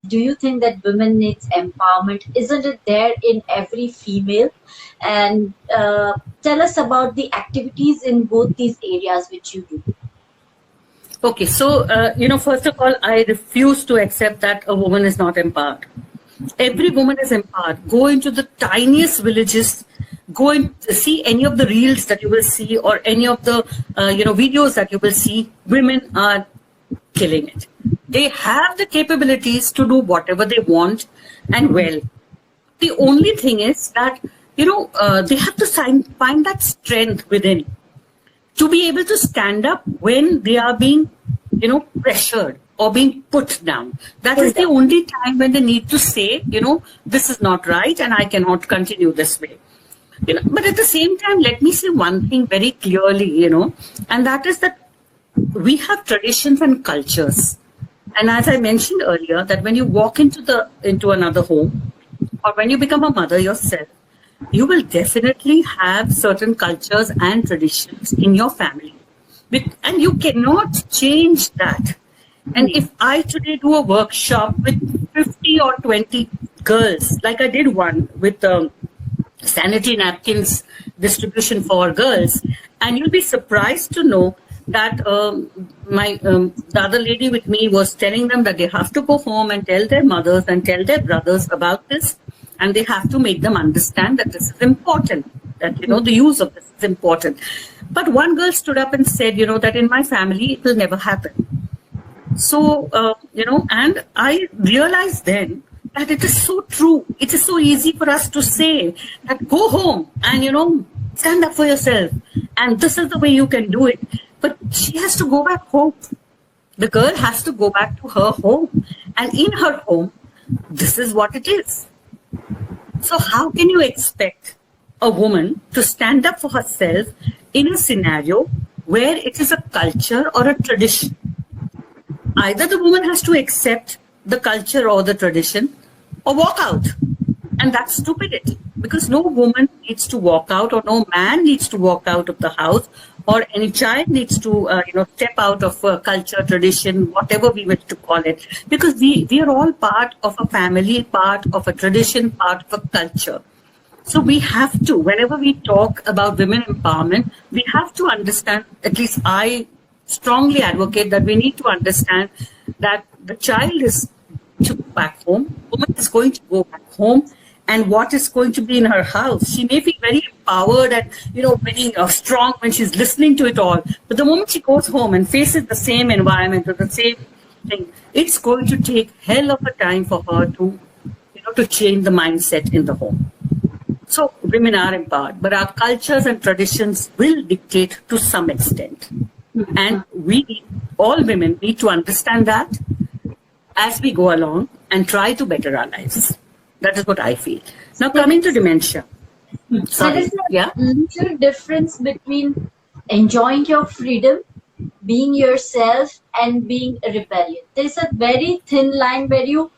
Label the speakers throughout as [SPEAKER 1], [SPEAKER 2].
[SPEAKER 1] do you think that women needs empowerment? Isn't it there in every female? And tell us about the activities in both these areas which you do.
[SPEAKER 2] Okay, so, first of all, I refuse to accept that a woman is not empowered. Every woman is empowered. Go into the tiniest villages, go and see any of the reels that you will see, or any of the, videos that you will see. Women are killing it. They have the capabilities to do whatever they want and well. The only thing is that, they have to find that strength within to be able to stand up when they are being, pressured or being put down. That is the only time when they need to say, this is not right and I cannot continue this way. But at the same time, let me say one thing very clearly, and that is that we have traditions and cultures. And as I mentioned earlier, that when you walk into another home, or when you become a mother yourself, you will definitely have certain cultures and traditions in your family. And you cannot change that. And if I today do a workshop with 50 or 20 girls, like I did one with sanitary napkins distribution for girls, and you'll be surprised to know that the other lady with me was telling them that they have to go home and tell their mothers and tell their brothers about this, and they have to make them understand that this is important, that, the use of this is important. But one girl stood up and said, that in my family, it will never happen. So, and I realized then that it is so true. It is so easy for us to say that go home and, stand up for yourself. And this is the way you can do it. But she has to go back home. The girl has to go back to her home. And in her home, this is what it is. So how can you expect a woman to stand up for herself in a scenario where it is a culture or a tradition? Either the woman has to accept the culture or the tradition or walk out. And that's stupidity, because no woman needs to walk out, or no man needs to walk out of the house, or any child needs to, step out of a culture, tradition, whatever we wish to call it. Because we are all part of a family, part of a tradition, part of a culture. So we have to, whenever we talk about women empowerment, we have to understand, at least I strongly advocate that we need to understand that the child is to go back home, woman is going to go back home, and what is going to be in her house. She may be very empowered and, very strong when she's listening to it all. But the moment she goes home and faces the same environment or the same thing, it's going to take hell of a time for her to, to change the mindset in the home. So women are empowered, but our cultures and traditions will dictate to some extent. And all women need to understand that as we go along and try to better our lives. That is what I feel. Now, coming to dementia. Sorry.
[SPEAKER 1] There is a little difference between enjoying your freedom, being yourself, and being rebellious. There is a very thin line where you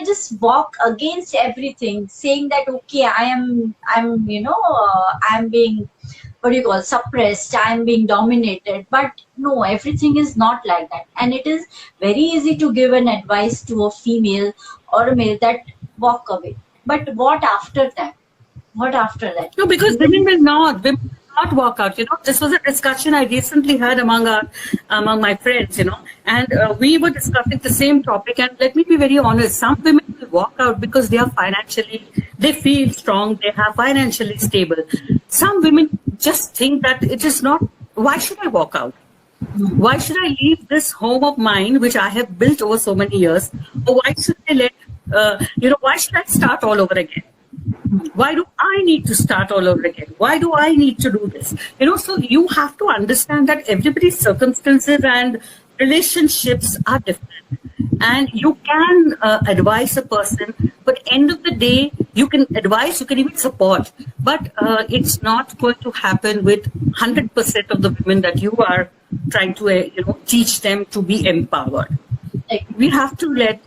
[SPEAKER 1] just walk against everything, saying that, okay, I'm being, suppressed, I'm being dominated. But no, everything is not like that. And it is very easy to give an advice to a female or a male that walk away. But what after that? What after that?
[SPEAKER 2] No, because women will not walk out. This was a discussion I recently had among my friends, and we were discussing the same topic. And let me be very honest, some women will walk out because they feel strong, they are financially stable. Some women just think that it is not, why should I walk out? Why should I leave this home of mine, which I have built over so many years? Or why should I why should I start all over again? Why do I need to start all over again? Why do I need to do this? So you have to understand that everybody's circumstances and relationships are different. And you can advise a person, but end of the day, you can advise, you can even support. But it's not going to happen with 100% of the women that you are trying to, teach them to be empowered. We have to get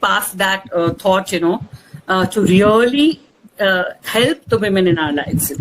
[SPEAKER 2] past that thought, to really help the women in our lives.